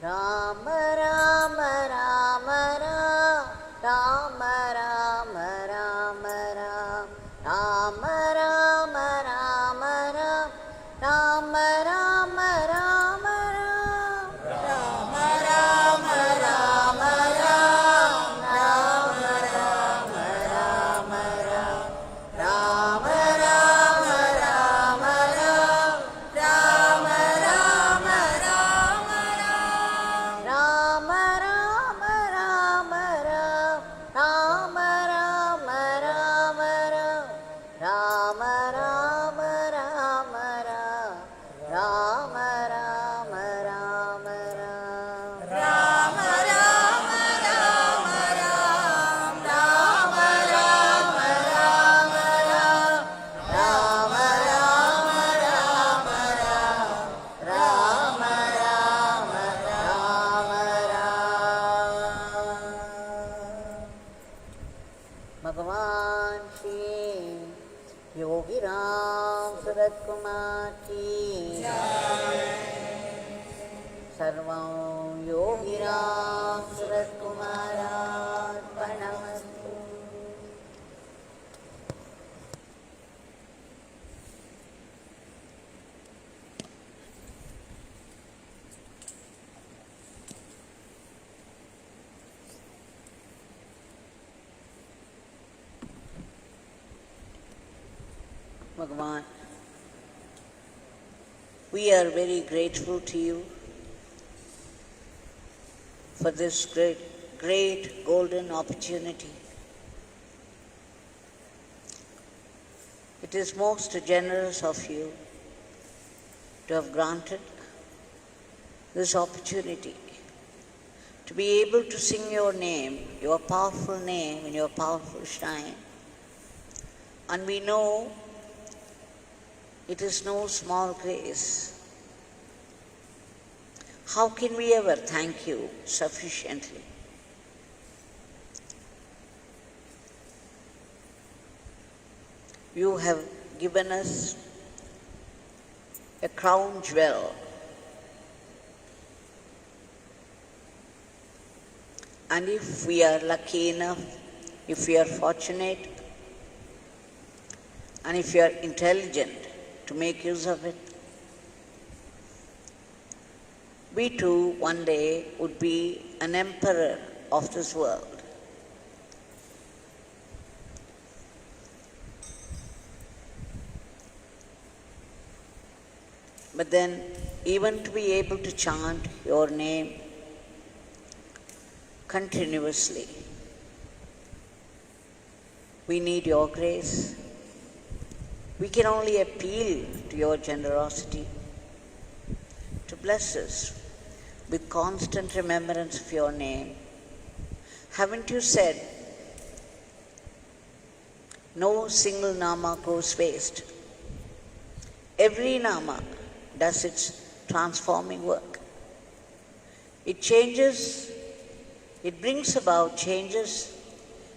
Rama Rama Rama Rama Rama Rama Rama Rama Rama Rama Rama Rama Rama Rama Rama Rama Bhagwan Shri Yogi Ramsuratkumar ki Sarvam Yogi Ramsuratkumar Ashram. Bhagwan, we are very grateful to you for this great golden opportunity. It is most generous of you to have granted this opportunity to be able to sing your name, your powerful name in your powerful shrine. And we know it is no small grace. How can we ever thank you sufficiently? You have given us a crown jewel, and if we are lucky enough, if we are fortunate, and if you are intelligent to make use of it, we too one day would be an emperor of this world. But then, even to be able to chant your name continuously, we need your grace. We can only appeal to your generosity to bless us with constant remembrance of your name. Haven't you said, no single nama goes waste? Every nama does its transforming work. It changes, it brings about changes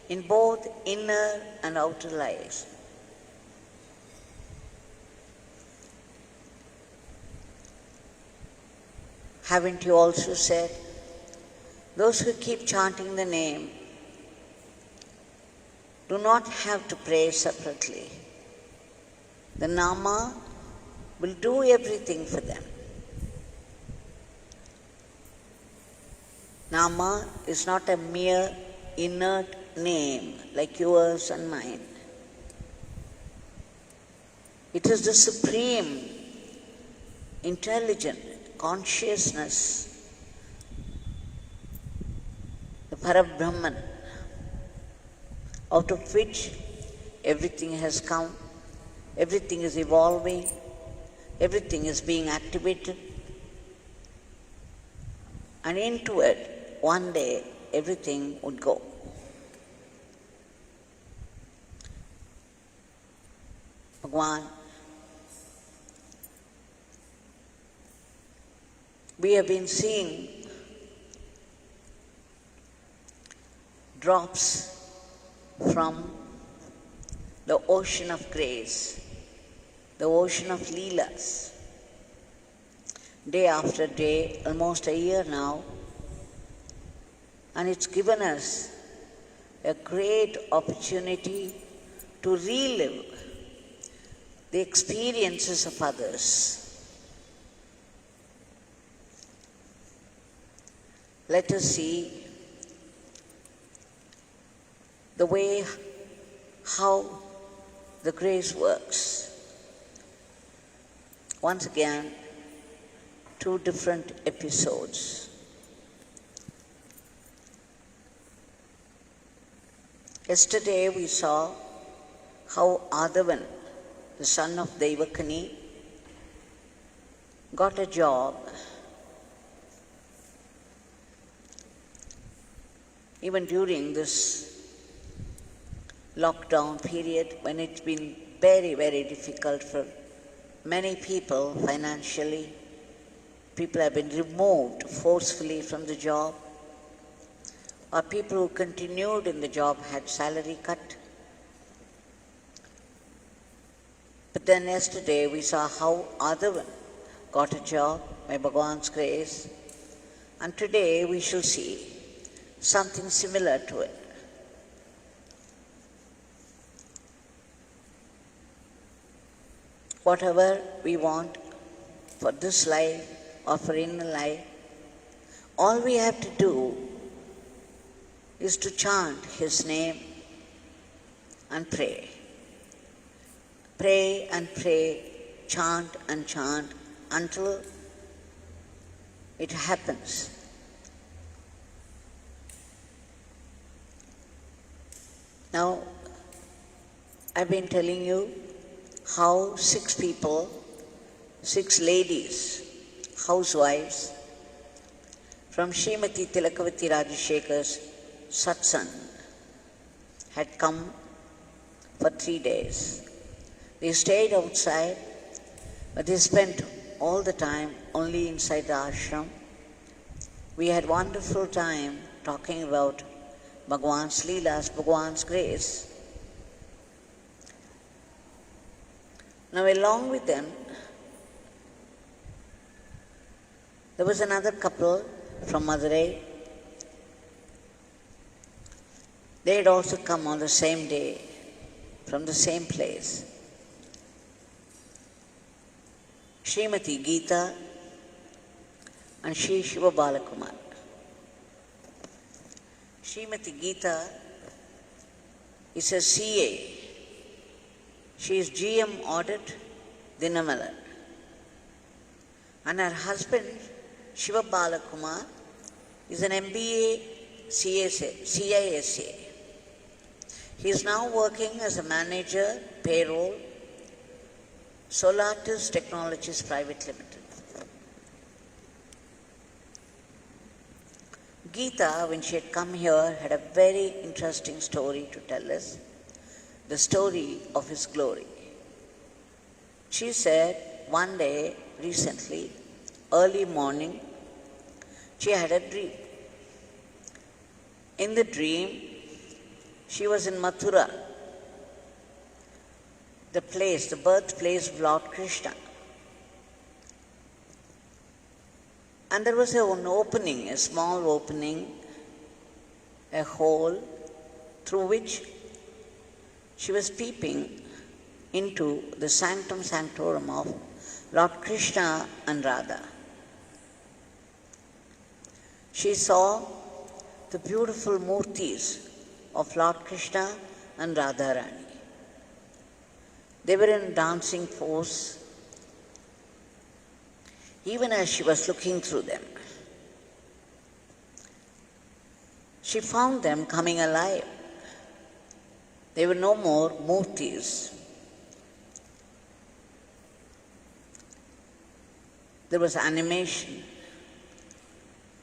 in both inner and outer lives. Haven't you also said, those who keep chanting the name do not have to pray separately. The nama will do everything for them. Nama is not a mere inert name like yours and mine. It is the supreme, intelligent consciousness, the Parabrahman, out of which everything has come, everything is evolving, everything is being activated, and into it, one day, everything would go. Bhagwan, we have been seeing drops from the ocean of grace, the ocean of Leelas. day after day, almost a year now, and it's given us a great opportunity to relive the experiences of others. Let us see the way how the grace works. Once again, two different episodes. Yesterday we saw how Adavan, the son of Devakini, got a job. Even during this lockdown period, when it's been very, very difficult for many people financially, people have been removed forcefully from the job, or people who continued in the job had salary cut. But then yesterday we saw how Adavan got a job by Bhagwan's grace, and today we shall see something similar to it. Whatever we want for this life or for inner life, all we have to do is to chant His name and pray. Pray and pray, chant and chant until it happens. Now, I've been telling you how 6 people, 6 ladies, housewives, from Srimati Tilakavati Rajashekhar's satsang had come for 3 days. They stayed outside, but they spent all the time only inside the ashram. We had wonderful time talking about Bhagwan's Leelas, Bhagwan's grace. Now along with them, there was another couple from Madurai. They had also come on the same day from the same place. Srimati Geeta and Shri Shiva Balakumar. Srimati Geeta is a CA. She is GM Audit, Dinamalan. And her husband, Shiva Balakumar, is an MBA CISA. He is now working as a manager, payroll, Solatus Technologies Private Limited. Geeta, when she had come here, had a very interesting story to tell us, the story of His glory. She said one day, recently, early morning, she had a dream. In the dream, she was in Mathura, the place, the birthplace of Lord Krishna. And there was an opening, a small opening, a hole through which she was peeping into the sanctum sanctorum of Lord Krishna and Radha. She saw the beautiful murtis of Lord Krishna and Radha Rani. They were in dancing pose. Even as she was looking through them, she found them coming alive. They were no more murtis. There was animation,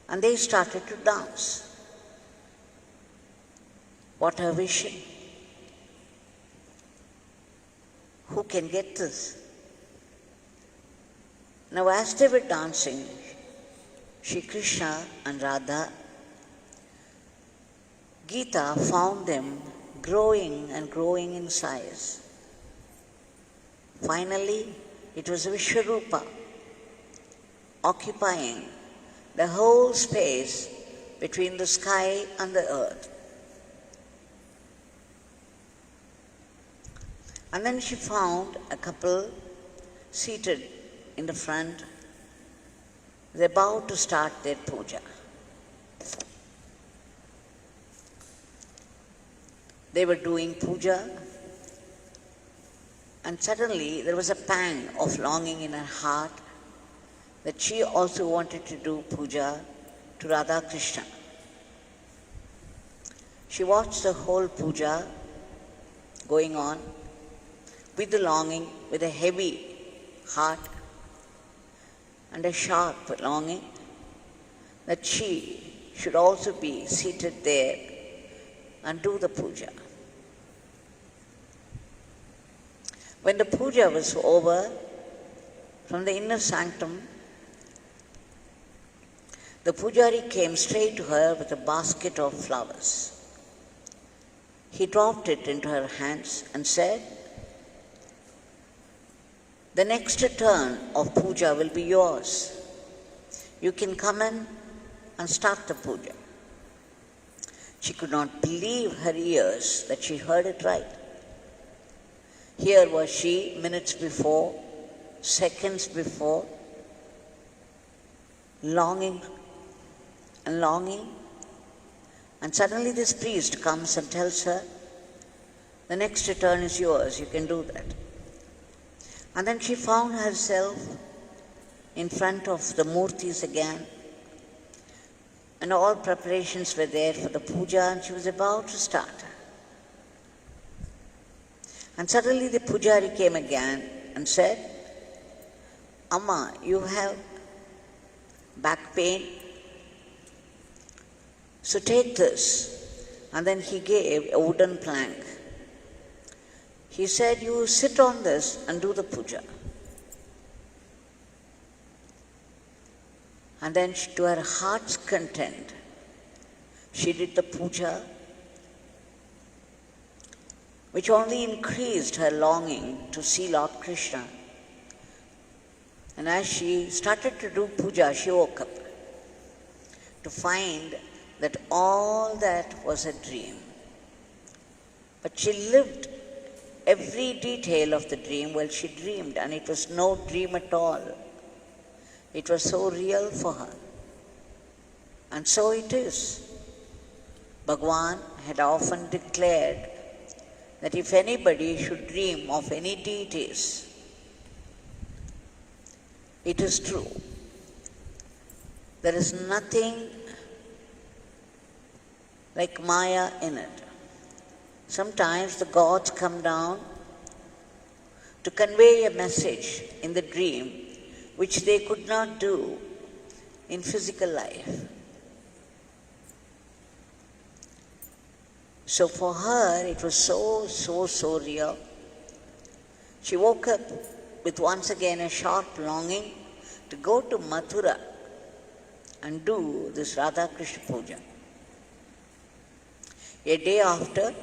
and they started to dance. What a vision! Who can get this? Now, as they were dancing, Shri Krishna and Radha, Geeta found them growing and growing in size. Finally, it was Vishwarupa. occupying the whole space between the sky and the earth. And then she found a couple seated in the front. They're about to start their puja. They were doing puja, and suddenly there was a pang of longing in her heart that she also wanted to do puja to Radha Krishna. She watched the whole puja going on with the longing, with a heavy heart and a sharp longing that she should also be seated there and do the puja. When the puja was over, from the inner sanctum, the pujari came straight to her with a basket of flowers. He dropped it into her hands and said, "The next turn of puja will be yours. You can come in and start the puja." She could not believe her ears that she heard it right. Here was she, minutes before, seconds before, longing and longing, and suddenly this priest comes and tells her, "The next turn is yours, you can do that." And then she found herself in front of the murtis again, and all preparations were there for the puja, and she was about to start. And suddenly the pujari came again and said, "Amma, you have back pain, so take this." And then he gave a wooden plank. He said, "You sit on this and do the puja." And then to her heart's content, she did the puja, which only increased her longing to see Lord Krishna. And as she started to do puja, she woke up to find that all that was a dream. But she lived every detail of the dream while she dreamed, and it was no dream at all. It was so real for her. And so it is. Bhagwan had often declared that if anybody should dream of any deities, it is true. There is nothing like Maya in it. Sometimes the gods come down to convey a message in the dream which they could not do in physical life. So for her, it was so real. She woke up with once again a sharp longing to go to Mathura and do this Radha Krishna puja. A day after,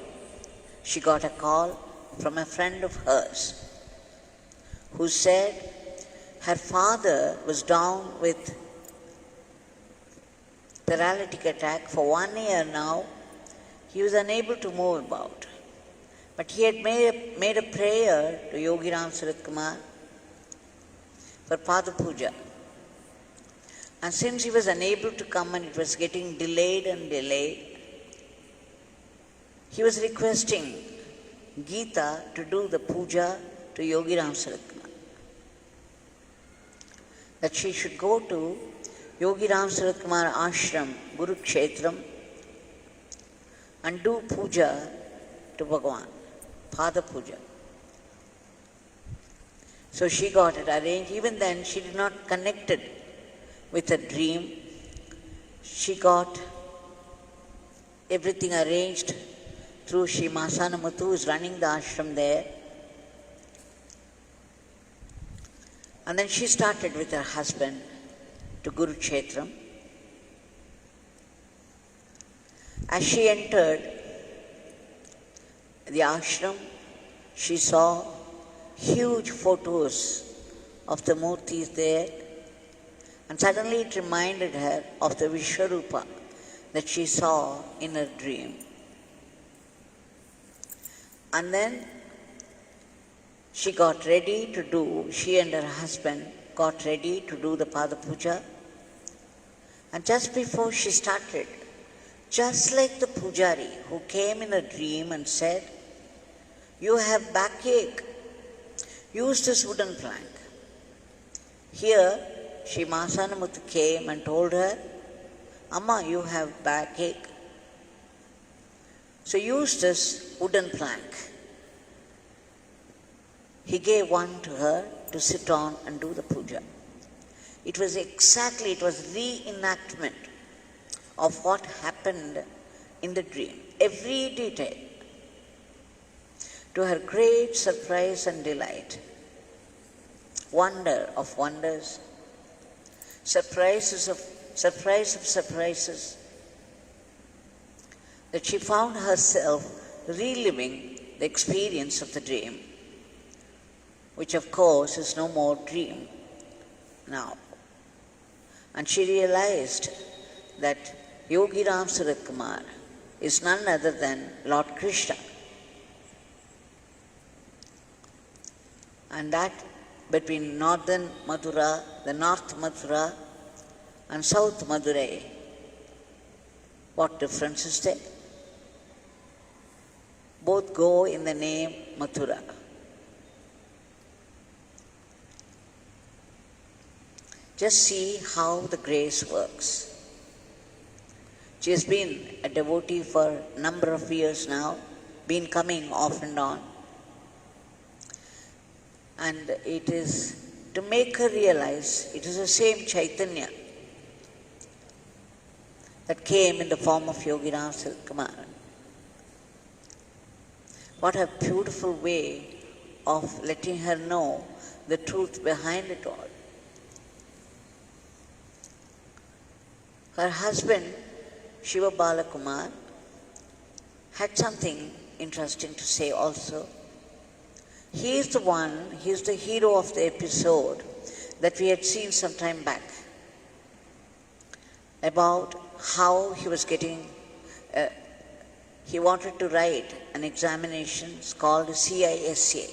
she got a call from a friend of hers who said her father was down with paralytic attack for 1 year now. He was unable to move about. But he had made a prayer to Yogi Ramsuratkumar for Pada Puja. And since he was unable to come and it was getting delayed, he was requesting Geeta to do the puja to Yogi Ramsuratkumar. That she should go to Yogi Ramsuratkumar Ashram, Gurukshetram, and do puja to Bhagwan, Pada Puja. So she got it arranged. Even then, she did not connect it with a dream. She got everything arranged through Shri Masanamuthu, who is running the ashram there. And then she started with her husband to Gurukshetram. As she entered the ashram, she saw huge photos of the murtis there, And suddenly it reminded her of the Vishwarupa that she saw in her dream. And then she and her husband got ready to do the Pada Puja. And just before she started, just like the pujari who came in a dream and said, "You have backache, use this wooden plank." Here, Shri Masanamuthu came and told her, "Amma, you have backache, so use this wooden plank." He gave one to her to sit on and do the puja. It was reenactment of what happened in the dream, every detail. To her great surprise and delight, wonder of wonders, surprise of surprises, that she found herself reliving the experience of the dream, which of course is no more dream now. And she realized that Yogi Ramsuratkumar is none other than Lord Krishna. And that between northern Mathura, the North Mathura, and South Madurai, what difference is there? Both go in the name Mathura. Just see how the grace works. She has been a devotee for a number of years now, been coming off and on. And it is to make her realize it is the same Chaitanya that came in the form of Yogi Ramsuratkumar. What a beautiful way of letting her know the truth behind it all. Her husband, Shiva Balakumar, had something interesting to say also. He is the hero of the episode that we had seen some time back, about how he was he wanted to write an examination called CISA,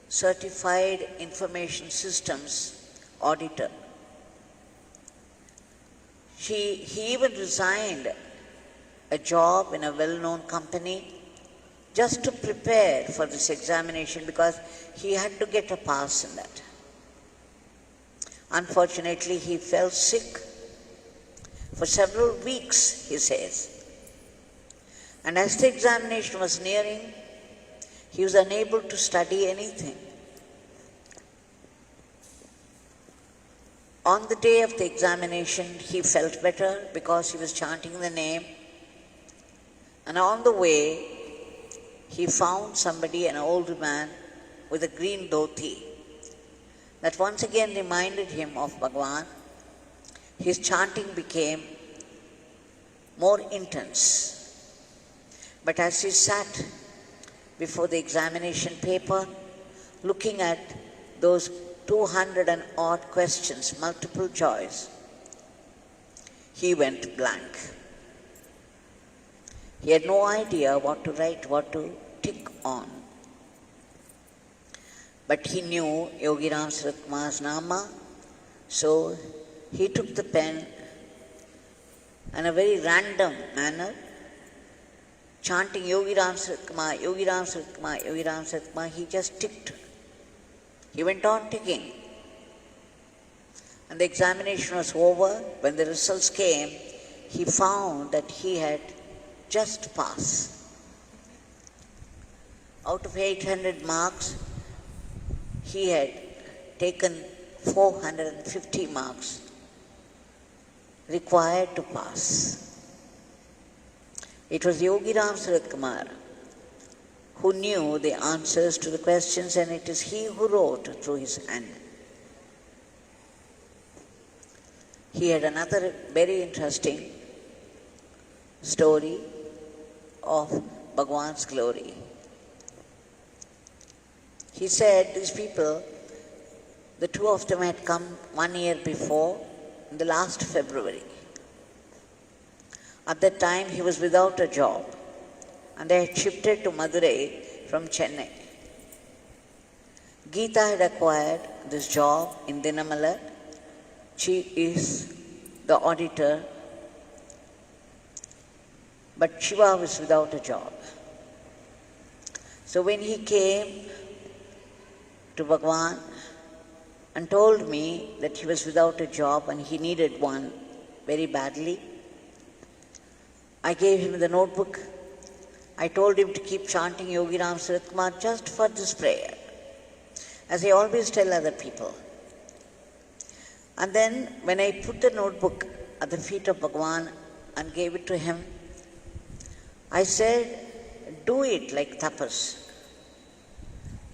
Certified Information Systems Auditor. He even resigned a job in a well-known company just to prepare for this examination because he had to get a pass in that. Unfortunately, he fell sick for several weeks, he says. And as the examination was nearing, he was unable to study anything. On the day of the examination, he felt better because he was chanting the name. And on the way, he found somebody, an old man, with a green dhoti. That once again reminded him of Bhagwan. His chanting became more intense. But as he sat before the examination paper, looking at those 200 and odd questions, multiple choice, he went blank. He had no idea what to write, what to tick on. But he knew Yogi Ramsuratkumar's Nama, so he took the pen in a very random manner, chanting Yogi Ramsuratkumar, Yogi Ramsuratkumar, Yogi Ramsuratkumar, he just ticked. He went on ticking. And the examination was over. When the results came, he found that he had just passed. Out of 800 marks, he had taken 450 marks required to pass. It was Yogi Ramsuratkumar who knew the answers to the questions, and it is he who wrote through his hand. He had another very interesting story of Bhagwan's glory. He said, these people, The two of them had come 1 year before, in the last February. At that time, he was without a job, and they had shifted to Madurai from Chennai. Geeta had acquired this job in Dinamala. She is the auditor, but Shiva was without a job. So when he came to Bhagwan and told me that he was without a job and he needed one very badly, I gave him the notebook. I told him to keep chanting Yogi Ramsuratkumar just for this prayer, as I always tell other people. And then when I put the notebook at the feet of Bhagwan and gave it to him, I said, do it like tapas.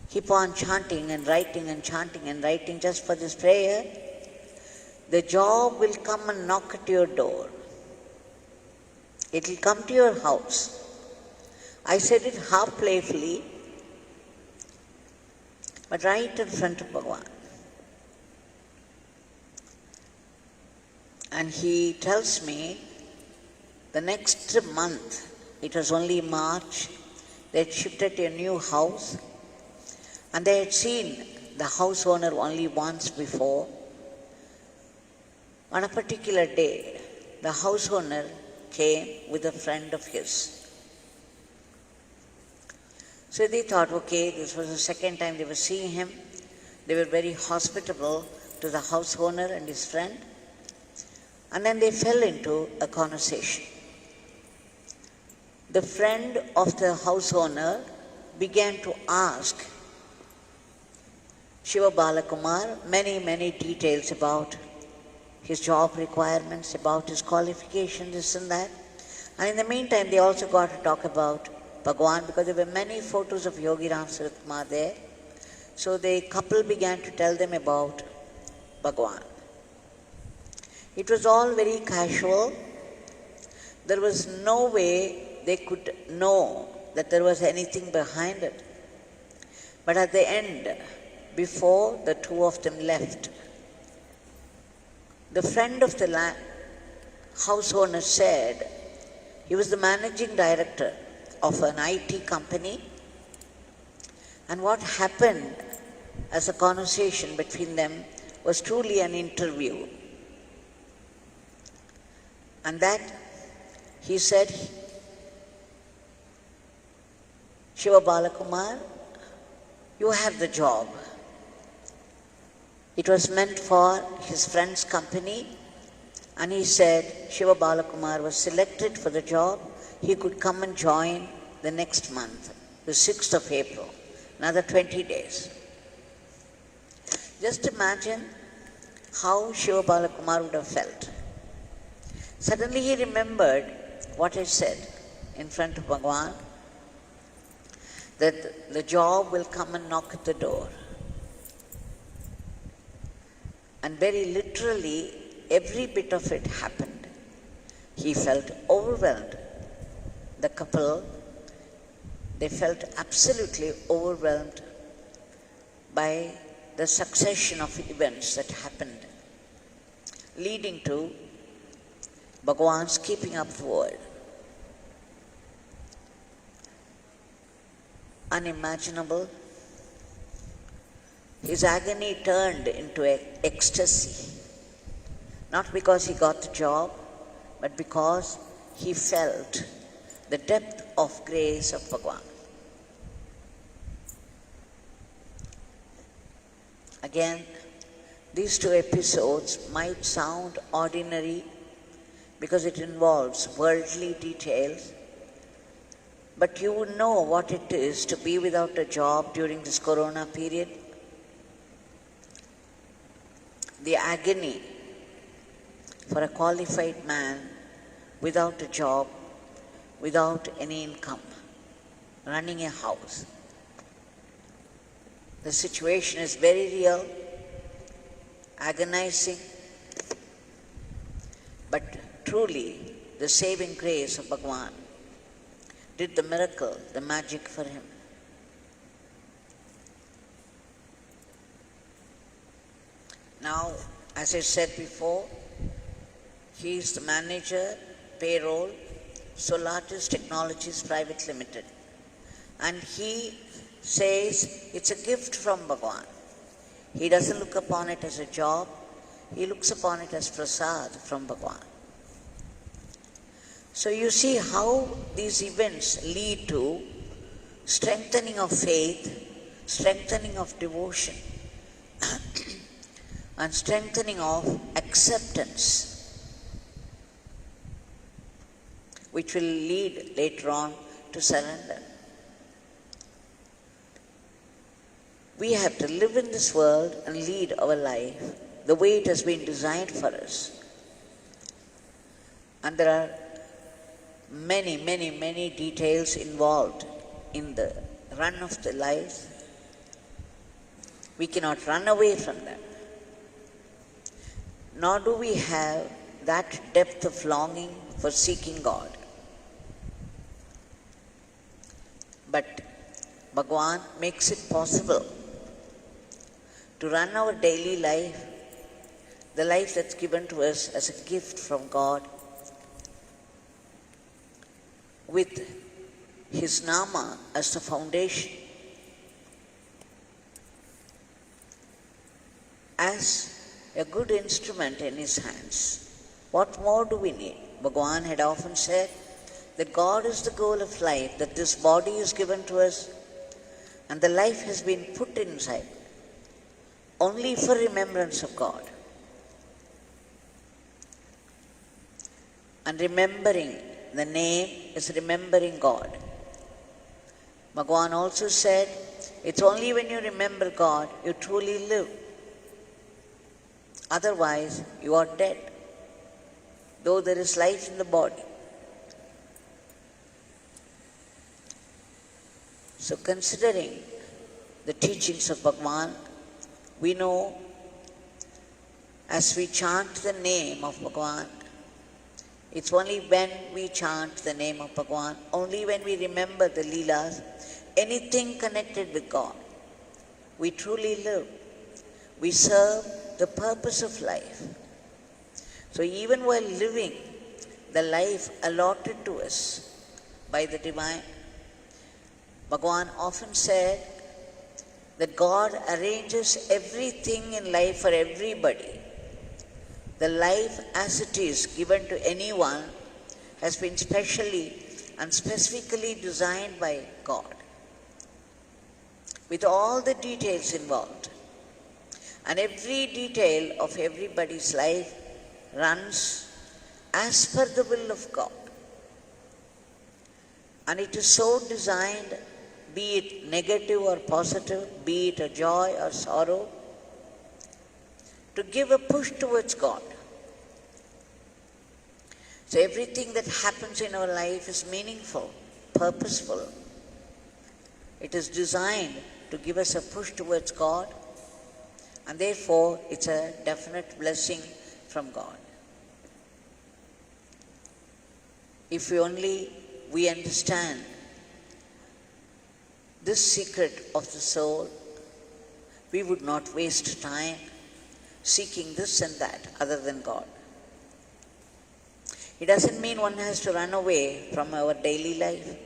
Keep on chanting and writing and chanting and writing just for this prayer. The job will come and knock at your door. It will come to your house. I said it half playfully, but right in front of Bhagwan. And he tells me the next month, it was only March, they had shifted to a new house, and they had seen the house owner only once before. On a particular day, the house owner came with a friend of his. So they thought, okay, this was the second time they were seeing him. They were very hospitable to the house owner and his friend. And then they fell into a conversation. The friend of the house owner began to ask Shiva Balakumar many details about his job requirements, about his qualifications, this and that. And in the meantime, they also got to talk about Bhagwan, because there were many photos of Yogi Ramsuratkumar there. So the couple began to tell them about Bhagwan. It was all very casual. There was no way they could know that there was anything behind it. But at the end, before the two of them left, the friend of the house owner said he was the managing director of an IT company, and what happened as a conversation between them was truly an interview. And that, he said, Shiva Balakumar, you have the job. It was meant for his friend's company, and he said Shiva Balakumar was selected for the job. He could come and join the next month, the 6th of April, another 20 days. Just imagine how Shiva Balakumar would have felt. Suddenly he remembered what I said in front of Bhagwan, that the job will come and knock at the door. And very literally, every bit of it happened. He felt overwhelmed. The couple, they felt absolutely overwhelmed by the succession of events that happened, leading to Bhagwan's keeping up the word. Unimaginable. His agony turned into ecstasy, not because he got the job, but because he felt the depth of grace of Bhagwan. Again, these two episodes might sound ordinary because it involves worldly details, but you would know what it is to be without a job during this corona period. The agony for a qualified man without a job, without any income, running a house. The situation is very real, agonizing, but truly the saving grace of Bhagwan did the miracle, the magic for him. Now, as I said before, he is the manager, payroll, Solaris Technologies Private Limited. And he says it's a gift from Bhagwan. He doesn't look upon it as a job, he looks upon it as prasad from Bhagwan. So you see how these events lead to strengthening of faith, strengthening of devotion, and strengthening of acceptance, which will lead later on to surrender. We have to live in this world and lead our life the way it has been designed for us. And there are many, many, many details involved in the run of the life. We cannot run away from them. Nor do we have that depth of longing for seeking God. But Bhagwan makes it possible to run our daily life, the life that's given to us as a gift from God, with his Nama as the foundation, as a good instrument in his hands. What more do we need? Bhagwan had often said that God is the goal of life, that this body is given to us and the life has been put inside only for remembrance of God. And remembering the name is remembering God. Bhagwan also said, it's only when you remember God you truly live. Otherwise, you are dead, though there is life in the body. So considering the teachings of Bhagwan, we know as we chant the name of Bhagwan, it's only when we chant the name of Bhagwan, only when we remember the Leelas, anything connected with God, we truly live. We serve the purpose of life. So even while living the life allotted to us by the Divine, Bhagwan often said that God arranges everything in life for everybody. The life as it is given to anyone has been specially and specifically designed by God, with all the details involved. And every detail of everybody's life runs as per the will of God. And it is so designed, be it negative or positive, be it a joy or sorrow, to give a push towards God. So everything that happens in our life is meaningful, purposeful. It is designed to give us a push towards God, and therefore it's a definite blessing from God. If we understand this secret of the soul, we would not waste time seeking this and that other than God. It doesn't mean one has to run away from our daily life.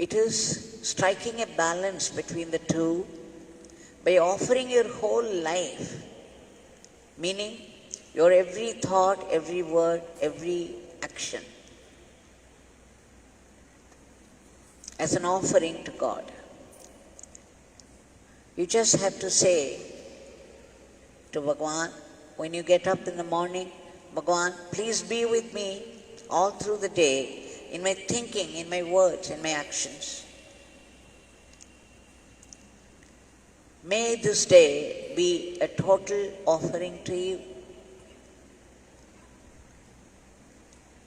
It is striking a balance between the two by offering your whole life, meaning your every thought, every word, every action, as an offering to God. You just have to say to Bhagwan, when you get up in the morning, Bhagwan, please be with me all through the day, in my thinking, in my words, in my actions. May this day be a total offering to you.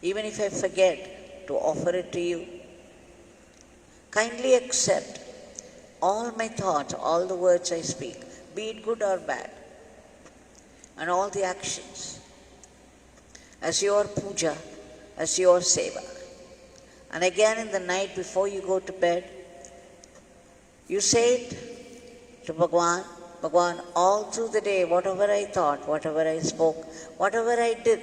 Even if I forget to offer it to you, kindly accept all my thoughts, all the words I speak, be it good or bad, and all the actions as your puja, as your seva. And again in the night before you go to bed, you say it to Bhagwan Bhagwan, all through the day, whatever I thought, whatever I spoke, whatever I did,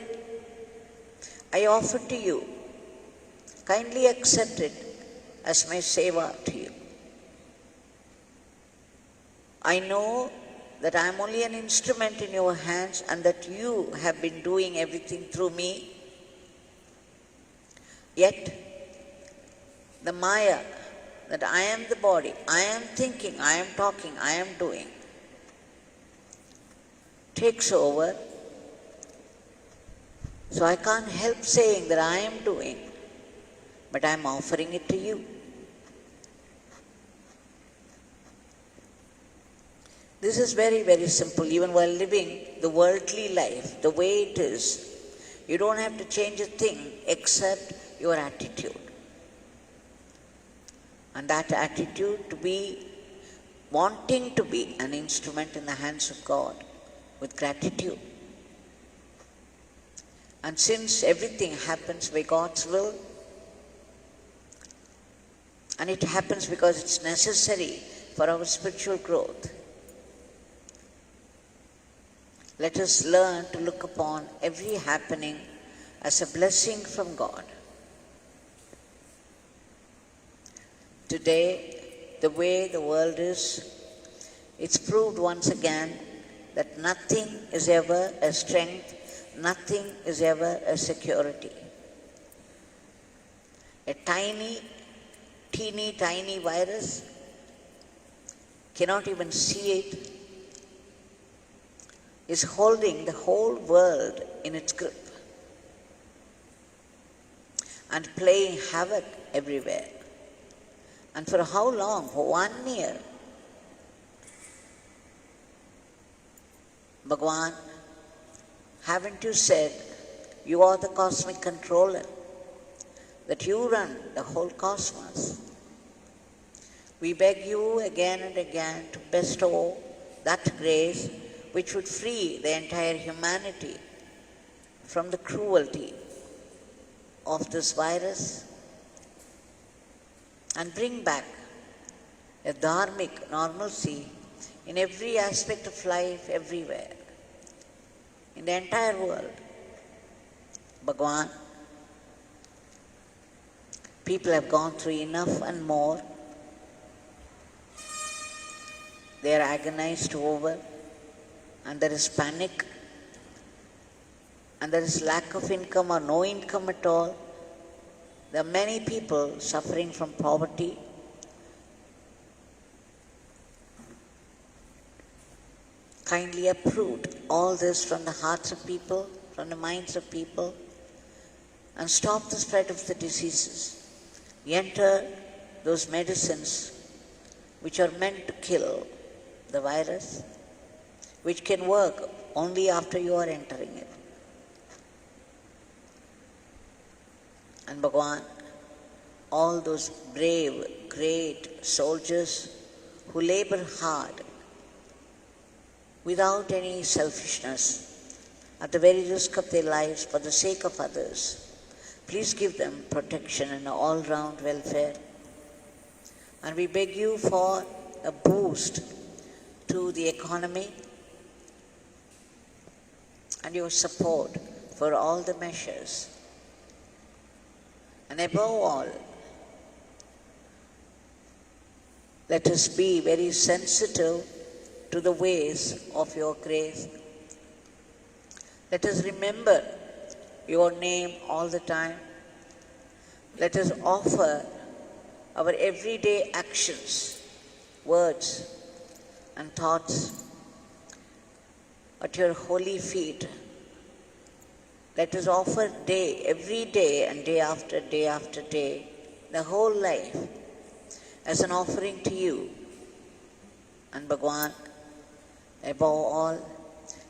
I offer to you. Kindly accept it as my seva to you. I know that I am only an instrument in your hands and that you have been doing everything through me. Yet, the Maya, that I am the body, I am thinking, I am talking, I am doing, takes over. So I can't help saying that I am doing, but I am offering it to you. This is very, very simple. Even while living the worldly life, the way it is, you don't have to change a thing except your attitude. And that attitude to be wanting to be an instrument in the hands of God with gratitude. And since everything happens by God's will, and it happens because it's necessary for our spiritual growth, let us learn to look upon every happening as a blessing from God. Today, the way the world is, it's proved once again that nothing is ever a strength, nothing is ever a security. A teeny tiny virus cannot even see it, is holding the whole world in its grip and playing havoc everywhere. And for how long? For 1 year. Bhagwan, haven't you said you are the cosmic controller, that you run the whole cosmos? We beg you again and again to bestow that grace which would free the entire humanity from the cruelty of this virus and bring back a dharmic normalcy in every aspect of life, everywhere, in the entire world. Bhagwan, people have gone through enough and more. They are agonized over, and there is panic, and there is lack of income or no income at all. There are many people suffering from poverty. Kindly uproot all this from the hearts of people, from the minds of people, and stop the spread of the diseases. Enter those medicines which are meant to kill the virus, which can work only after you are entering it. And Bhagwan, all those brave, great soldiers who labor hard without any selfishness, at the very risk of their lives for the sake of others, please give them protection and all-round welfare. And we beg you for a boost to the economy and your support for all the measures. And above all, let us be very sensitive to the ways of your grace. Let us remember your name all the time. Let us offer our everyday actions, words, and thoughts at your holy feet. Let us offer every day and day after day, the whole life as an offering to you. And Bhagwan, above all,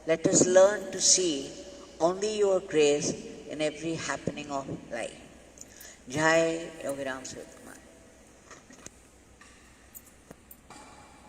let us learn to see only your grace in every happening of life. Jai Yogi Ramsuratkumar.